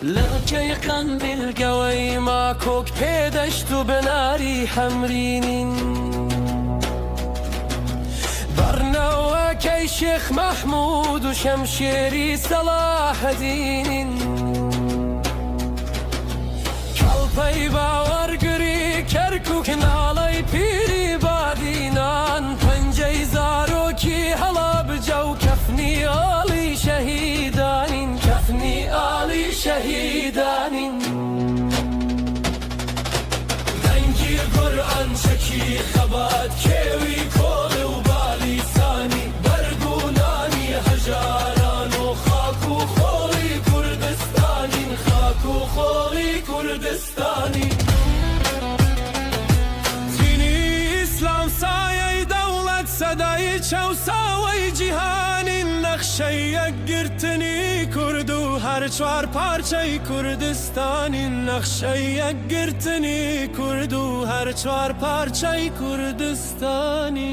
لركي قنديل قوي ماكوك بيدشت بناري حمرينين برناوكي شيخ محمود وشمشيري صلاح دين كالبي باورقري كركوك نالي بيري بادينان پنجي زاروكي هلا بجو كفني آلي شهيدان كفني آلي شهيدان دنگي قرآن شكي خبات كيوي كول وبالي ساني برقوناني هجاران وخاكو خولي كردستاني خاكو خولي كردستاني ديني إسلام سايي دولة سداي چوساوي جهاني نقشي يقرتني كردو هر چوار پارچه کردستانی نقشه یقرتنی کردو هر چوار پارچه کردستانی